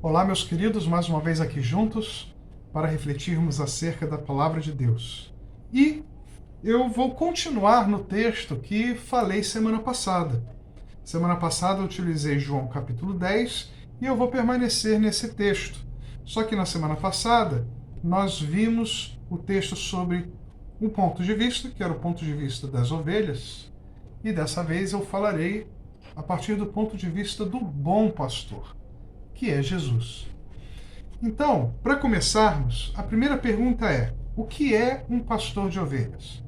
Olá, meus queridos, mais uma vez aqui juntos para refletirmos acerca da palavra de Deus. E eu vou continuar no texto que falei semana passada. Semana passada eu utilizei João capítulo 10 e eu vou permanecer nesse texto. Só que na semana passada nós vimos o texto sobre um ponto de vista, que era o ponto de vista das ovelhas, e dessa vez eu falarei a partir do ponto de vista do bom pastor, que é Jesus. Então, para começarmos, a primeira pergunta é: o que é um pastor de ovelhas?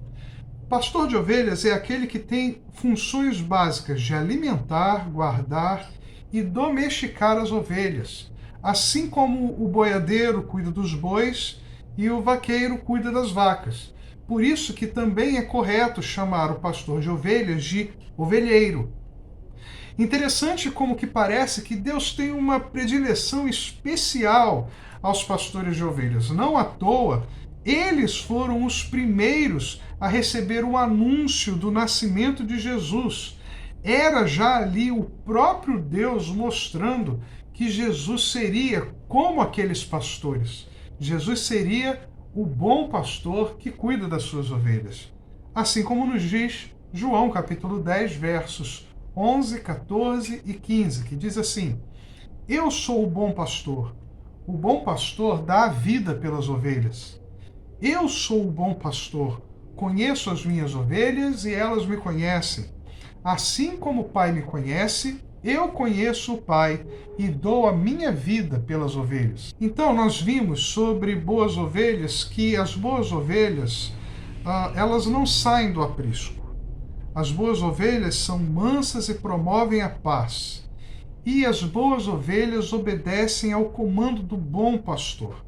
Pastor de ovelhas é aquele que tem funções básicas de alimentar, guardar e domesticar as ovelhas, assim como o boiadeiro cuida dos bois e o vaqueiro cuida das vacas. Por isso que também é correto chamar o pastor de ovelhas de ovelheiro. Interessante como que parece que Deus tem uma predileção especial aos pastores de ovelhas. Não à toa, eles foram os primeiros a receber o anúncio do nascimento de Jesus. Era já ali o próprio Deus mostrando que Jesus seria como aqueles pastores. Jesus seria o bom pastor que cuida das suas ovelhas. Assim como nos diz João capítulo 10, versos 11, 14 e 15, que diz assim: Eu sou o bom pastor. O bom pastor dá a vida pelas ovelhas. Eu sou o bom pastor. Conheço as minhas ovelhas e elas me conhecem. Assim como o Pai me conhece, eu conheço o Pai e dou a minha vida pelas ovelhas. Então nós vimos sobre boas ovelhas que as boas ovelhas, elas não saem do aprisco. As boas ovelhas são mansas e promovem a paz. E as boas ovelhas obedecem ao comando do bom pastor.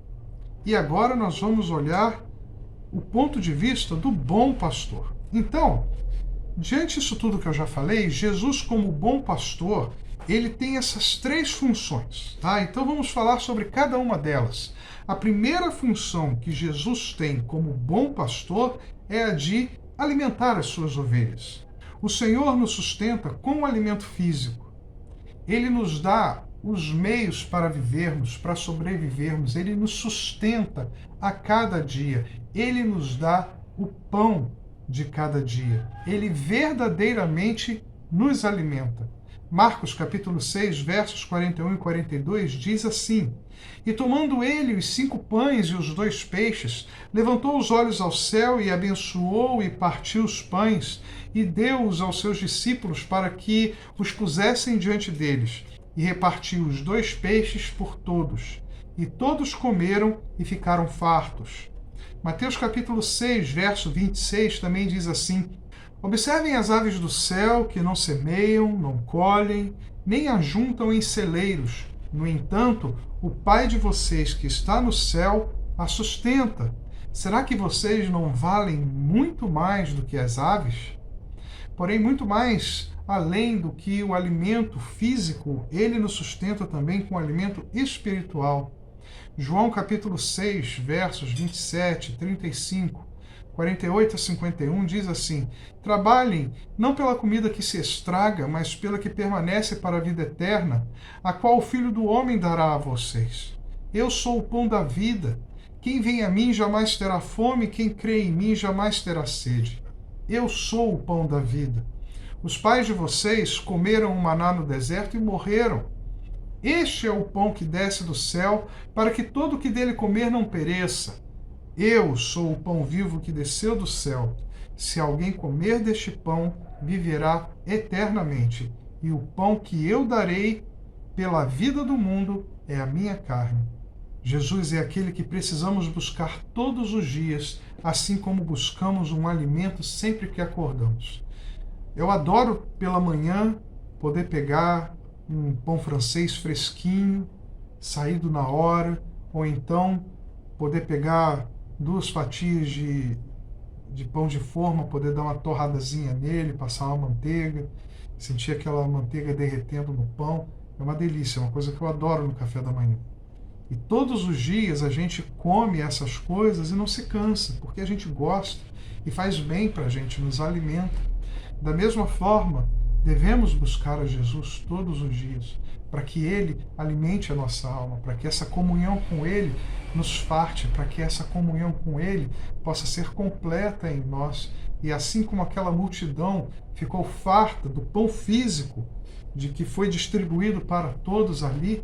E agora nós vamos olhar o ponto de vista do bom pastor. Então, diante disso tudo que eu já falei, Jesus como bom pastor, ele tem essas três funções, tá? Então vamos falar sobre cada uma delas. A primeira função que Jesus tem como bom pastor é a de alimentar as suas ovelhas. O Senhor nos sustenta com o alimento físico. Ele nos dá os meios para vivermos, para sobrevivermos. Ele nos sustenta a cada dia. Ele nos dá o pão de cada dia. Ele verdadeiramente nos alimenta. Marcos capítulo 6, versos 41 e 42 diz assim: E tomando ele os 5 pães e os 2 peixes, levantou os olhos ao céu e abençoou e partiu os pães e deu-os aos seus discípulos para que os pusessem diante deles. E repartiu os 2 peixes por todos. E todos comeram e ficaram fartos. Mateus capítulo 6, verso 26 também diz assim: Observem as aves do céu, que não semeiam, não colhem, nem ajuntam em celeiros. No entanto, o Pai de vocês que está no céu a sustenta. Será que vocês não valem muito mais do que as aves? Porém, muito mais além do que o alimento físico, ele nos sustenta também com o alimento espiritual. João capítulo 6, versos 27, 35, 48 a 51 diz assim: Trabalhem não pela comida que se estraga, mas pela que permanece para a vida eterna, a qual o Filho do Homem dará a vocês. Eu sou o pão da vida. Quem vem a mim jamais terá fome, quem crê em mim jamais terá sede. Eu sou o pão da vida. Os pais de vocês comeram o maná no deserto e morreram. Este é o pão que desce do céu, para que todo o que dele comer não pereça. Eu sou o pão vivo que desceu do céu. Se alguém comer deste pão, viverá eternamente. E o pão que eu darei pela vida do mundo é a minha carne. Jesus é aquele que precisamos buscar todos os dias, assim como buscamos um alimento sempre que acordamos. Eu adoro pela manhã poder pegar um pão francês fresquinho, saído na hora, ou então poder pegar 2 fatias de pão de forma, poder dar uma torradazinha nele, passar uma manteiga, sentir aquela manteiga derretendo no pão. É uma delícia, é uma coisa que eu adoro no café da manhã. E todos os dias a gente come essas coisas e não se cansa, porque a gente gosta e faz bem para a gente, nos alimenta. Da mesma forma, devemos buscar a Jesus todos os dias, para que Ele alimente a nossa alma, para que essa comunhão com Ele nos farte, para que essa comunhão com Ele possa ser completa em nós. E assim como aquela multidão ficou farta do pão físico, de que foi distribuído para todos ali,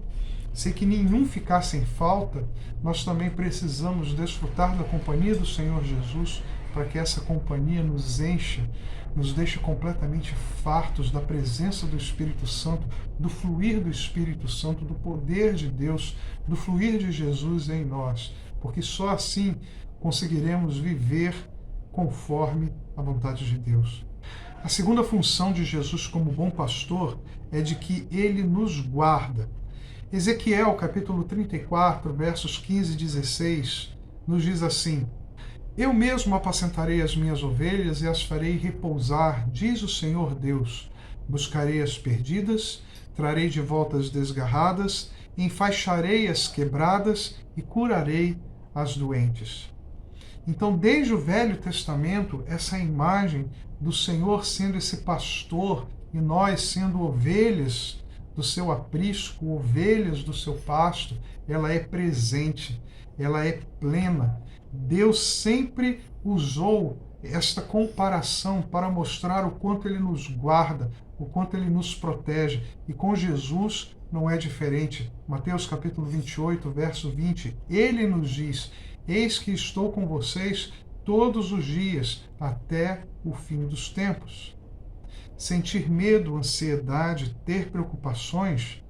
sem que nenhum ficasse em falta, nós também precisamos desfrutar da companhia do Senhor Jesus, para que essa companhia nos encha, nos deixe completamente fartos da presença do Espírito Santo, do fluir do Espírito Santo, do poder de Deus, do fluir de Jesus em nós, porque só assim conseguiremos viver conforme a vontade de Deus. A segunda função de Jesus como bom pastor é de que ele nos guarda. Ezequiel, capítulo 34, versos 15 e 16, nos diz assim: Eu mesmo apacentarei as minhas ovelhas e as farei repousar, diz o Senhor Deus. Buscarei as perdidas, trarei de volta as desgarradas, enfaixarei as quebradas e curarei as doentes. Então, desde o Velho Testamento, essa imagem do Senhor sendo esse pastor e nós sendo ovelhas do seu aprisco, ovelhas do seu pasto, ela é presente, ela é plena. Deus sempre usou esta comparação para mostrar o quanto Ele nos guarda, o quanto Ele nos protege. E com Jesus não é diferente. Mateus capítulo 28, verso 20, Ele nos diz: Eis que estou com vocês todos os dias, até o fim dos tempos. Sentir medo, ansiedade, ter preocupações,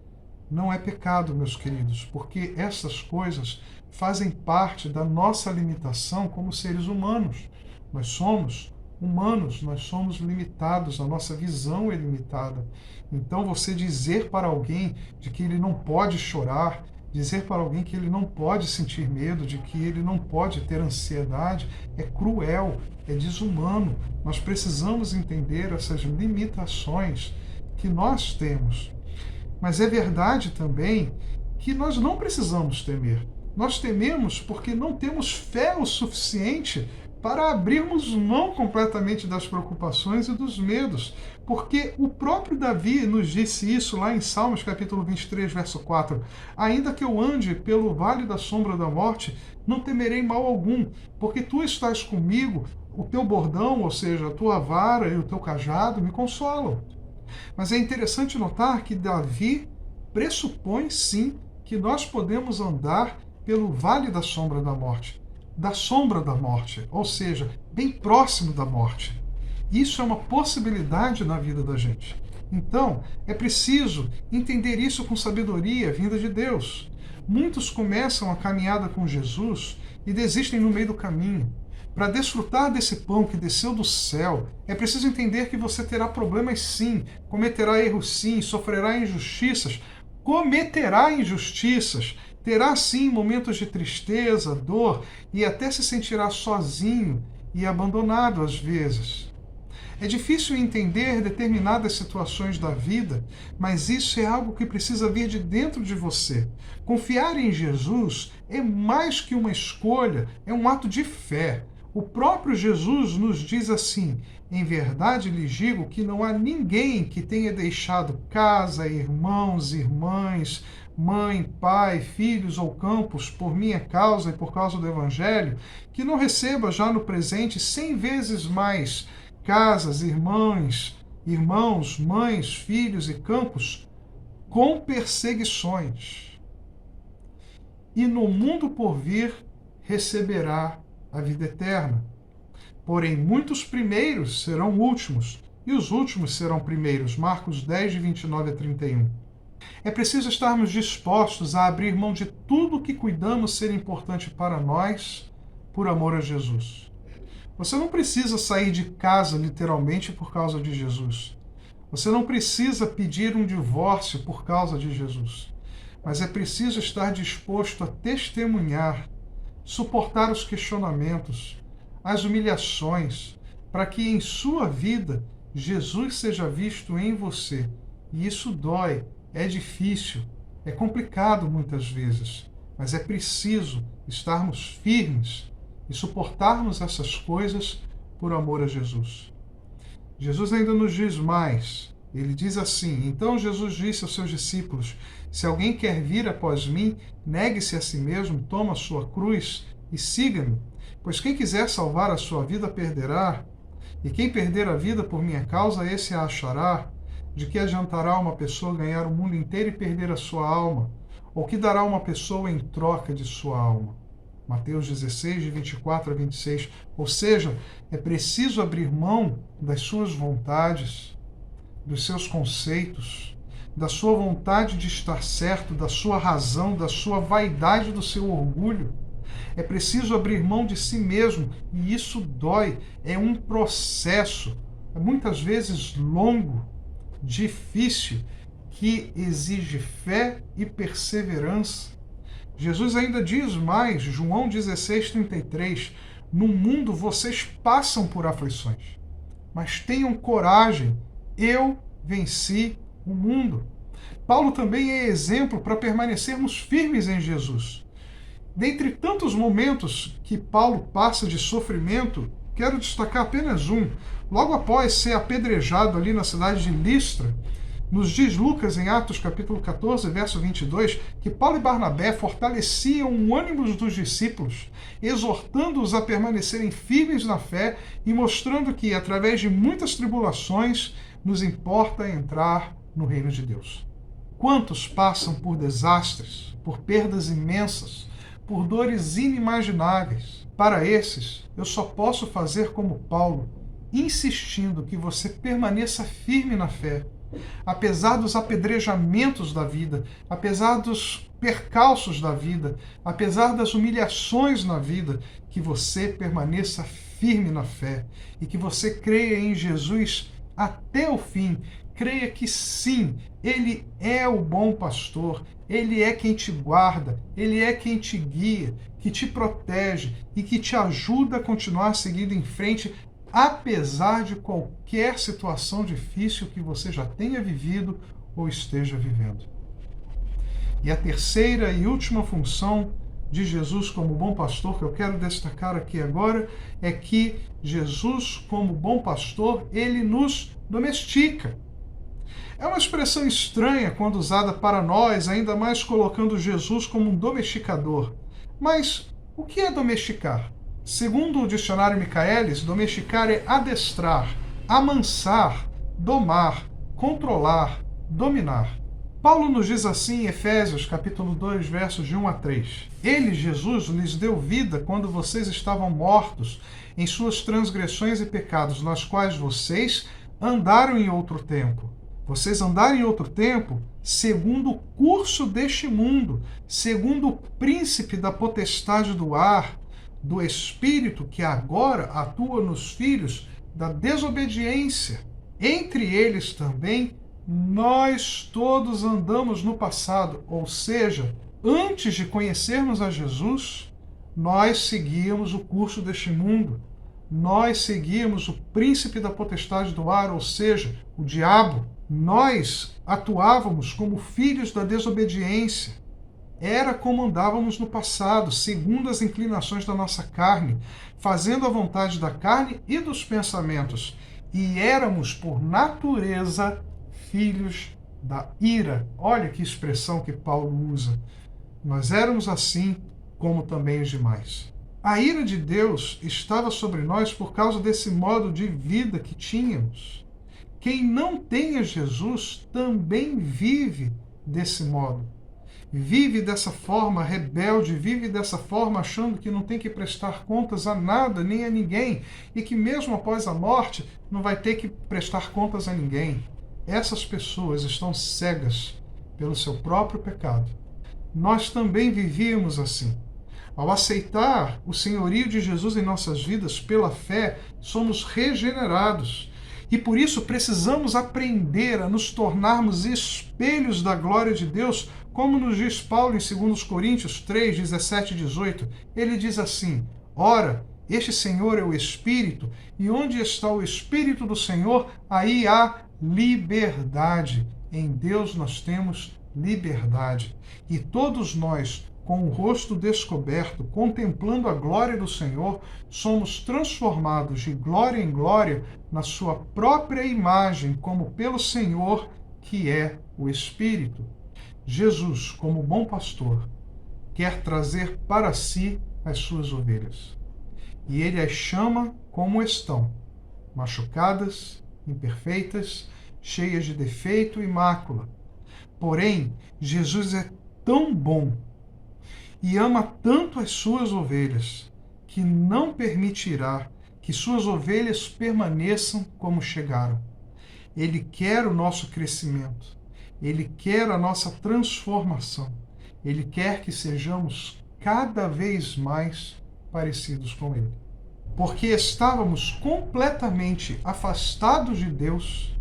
não é pecado, meus queridos, porque essas coisas fazem parte da nossa limitação como seres humanos. Nós somos humanos, nós somos limitados, a nossa visão é limitada. Então, você dizer para alguém de que ele não pode chorar, dizer para alguém que ele não pode sentir medo, de que ele não pode ter ansiedade, é cruel, é desumano. Nós precisamos entender essas limitações que nós temos. Mas é verdade também que nós não precisamos temer. Nós tememos porque não temos fé o suficiente para abrirmos mão completamente das preocupações e dos medos. Porque o próprio Davi nos disse isso lá em Salmos capítulo 23, verso 4. Ainda que eu ande pelo vale da sombra da morte, não temerei mal algum, porque tu estás comigo, o teu bordão, ou seja, a tua vara e o teu cajado me consolam. Mas é interessante notar que Davi pressupõe sim que nós podemos andar pelo vale da sombra da morte, ou seja, bem próximo da morte. Isso é uma possibilidade na vida da gente. Então, é preciso entender isso com sabedoria vinda de Deus. Muitos começam a caminhada com Jesus e desistem no meio do caminho. Para desfrutar desse pão que desceu do céu, é preciso entender que você terá problemas sim, cometerá erros sim, sofrerá injustiças, terá sim momentos de tristeza, dor e até se sentirá sozinho e abandonado às vezes. É difícil entender determinadas situações da vida, mas isso é algo que precisa vir de dentro de você. Confiar em Jesus é mais que uma escolha, é um ato de fé. O próprio Jesus nos diz assim: em verdade lhes digo que não há ninguém que tenha deixado casa, irmãos, irmãs, mãe, pai, filhos ou campos por minha causa e por causa do Evangelho, que não receba já no presente 100 vezes mais casas, irmãos, mães, filhos e campos, com perseguições. E no mundo por vir receberá a vida eterna. Porém, muitos primeiros serão últimos, e os últimos serão primeiros. Marcos 10, de 29 a 31. É preciso estarmos dispostos a abrir mão de tudo que cuidamos ser importante para nós, por amor a Jesus. Você não precisa sair de casa, literalmente, por causa de Jesus. Você não precisa pedir um divórcio por causa de Jesus. Mas é preciso estar disposto a testemunhar, suportar os questionamentos, as humilhações, para que em sua vida Jesus seja visto em você. E isso dói, é difícil, é complicado muitas vezes, mas é preciso estarmos firmes e suportarmos essas coisas por amor a Jesus. Jesus ainda nos diz mais: Ele diz assim: então Jesus disse aos seus discípulos: se alguém quer vir após mim, negue-se a si mesmo, toma a sua cruz e siga-me. Pois quem quiser salvar a sua vida perderá, e quem perder a vida por minha causa, esse a achará. De que adiantará uma pessoa ganhar o mundo inteiro e perder a sua alma? Ou que dará uma pessoa em troca de sua alma? Mateus 16, de 24 a 26. Ou seja, é preciso abrir mão das suas vontades, dos seus conceitos, da sua vontade de estar certo, da sua razão, da sua vaidade, do seu orgulho. É preciso abrir mão de si mesmo, e isso dói. É um processo, muitas vezes longo, difícil, que exige fé e perseverança. Jesus ainda diz mais, João 16:33, no mundo vocês passam por aflições, mas tenham coragem, eu venci o mundo. Paulo também é exemplo para permanecermos firmes em Jesus. Dentre tantos momentos que Paulo passa de sofrimento, quero destacar apenas um. Logo após ser apedrejado ali na cidade de Listra, nos diz Lucas, em Atos capítulo 14, verso 22, que Paulo e Barnabé fortaleciam o ânimo dos discípulos, exortando-os a permanecerem firmes na fé e mostrando que, através de muitas tribulações, nos importa entrar no reino de Deus. Quantos passam por desastres, por perdas imensas, por dores inimagináveis? Para esses, eu só posso fazer como Paulo, insistindo que você permaneça firme na fé, apesar dos apedrejamentos da vida, apesar dos percalços da vida, apesar das humilhações na vida, que você permaneça firme na fé e que você creia em Jesus até o fim. Creia que sim, Ele é o bom pastor, Ele é quem te guarda, Ele é quem te guia, que te protege e que te ajuda a continuar seguindo em frente, apesar de qualquer situação difícil que você já tenha vivido ou esteja vivendo. E a terceira e última função de Jesus como bom pastor, que eu quero destacar aqui agora, é que Jesus, como bom pastor, ele nos domestica. É uma expressão estranha quando usada para nós, ainda mais colocando Jesus como um domesticador. Mas o que é domesticar? Segundo o dicionário Michaelis, domesticar é adestrar, amansar, domar, controlar, dominar. Paulo nos diz assim em Efésios, capítulo 2, versos de 1 a 3. Ele, Jesus, lhes deu vida quando vocês estavam mortos em suas transgressões e pecados, nas quais vocês andaram em outro tempo. Vocês andaram em outro tempo segundo o curso deste mundo, segundo o príncipe da potestade do ar, do espírito que agora atua nos filhos da desobediência. Entre eles também nós todos andamos no passado, ou seja, antes de conhecermos a Jesus, nós seguíamos o curso deste mundo. Nós seguíamos o príncipe da potestade do ar, ou seja, o diabo. Nós atuávamos como filhos da desobediência. Era como andávamos no passado, segundo as inclinações da nossa carne, fazendo a vontade da carne e dos pensamentos. E éramos, por natureza, filhos da ira. Olha que expressão que Paulo usa. Nós éramos assim, como também os demais. A ira de Deus estava sobre nós por causa desse modo de vida que tínhamos. Quem não tem a Jesus também vive desse modo. Vive dessa forma rebelde, vive dessa forma achando que não tem que prestar contas a nada, nem a ninguém, e que mesmo após a morte não vai ter que prestar contas a ninguém. Essas pessoas estão cegas pelo seu próprio pecado. Nós também vivíamos assim. Ao aceitar o senhorio de Jesus em nossas vidas pela fé, somos regenerados. E por isso precisamos aprender a nos tornarmos espelhos da glória de Deus, como nos diz Paulo em 2 Coríntios 3, 17 e 18. Ele diz assim: ora, este Senhor é o Espírito, e onde está o Espírito do Senhor, aí há liberdade. Em Deus nós temos liberdade. E todos nós, com o rosto descoberto, contemplando a glória do Senhor, somos transformados de glória em glória na sua própria imagem, como pelo Senhor, que é o Espírito. Jesus, como bom pastor, quer trazer para si as suas ovelhas. E ele as chama como estão, machucadas, imperfeitas, cheias de defeito e mácula. Porém, Jesus é tão bom e ama tanto as suas ovelhas que não permitirá que suas ovelhas permaneçam como chegaram. Ele quer o nosso crescimento. Ele quer a nossa transformação. Ele quer que sejamos cada vez mais parecidos com Ele. Porque estávamos completamente afastados de Deus,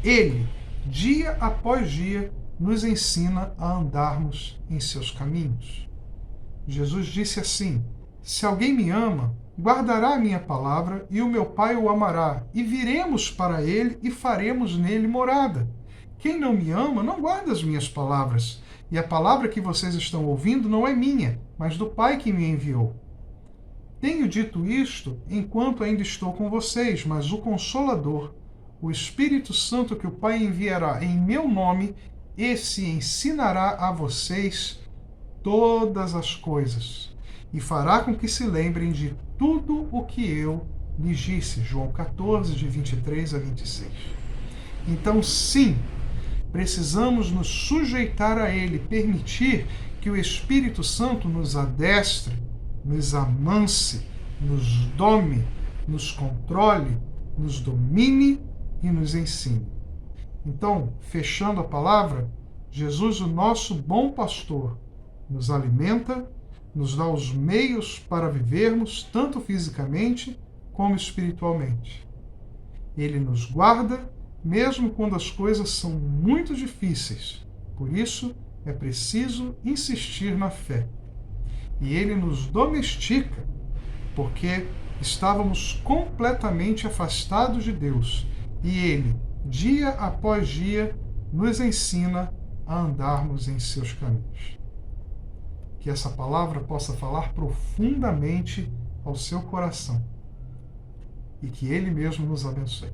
Ele, dia após dia, nos ensina a andarmos em seus caminhos. Jesus disse assim: se alguém me ama, guardará a minha palavra, e o meu Pai o amará, e viremos para ele e faremos nele morada. Quem não me ama não guarda as minhas palavras, e a palavra que vocês estão ouvindo não é minha, mas do Pai que me enviou. Tenho dito isto enquanto ainda estou com vocês, mas o Consolador, o Espírito Santo que o Pai enviará em meu nome, esse ensinará a vocês todas as coisas e fará com que se lembrem de tudo o que eu lhes disse. João 14, de 23 a 26. Então, sim, precisamos nos sujeitar a Ele, permitir que o Espírito Santo nos adestre, nos amance, nos dome, nos controle, nos domine e nos ensine. Então, fechando a palavra, Jesus, o nosso bom pastor, nos alimenta, nos dá os meios para vivermos, tanto fisicamente como espiritualmente. Ele nos guarda, mesmo quando as coisas são muito difíceis. Por isso, é preciso insistir na fé. E ele nos domestica, porque estávamos completamente afastados de Deus. E ele, dia após dia, nos ensina a andarmos em seus caminhos. Que essa palavra possa falar profundamente ao seu coração e que Ele mesmo nos abençoe.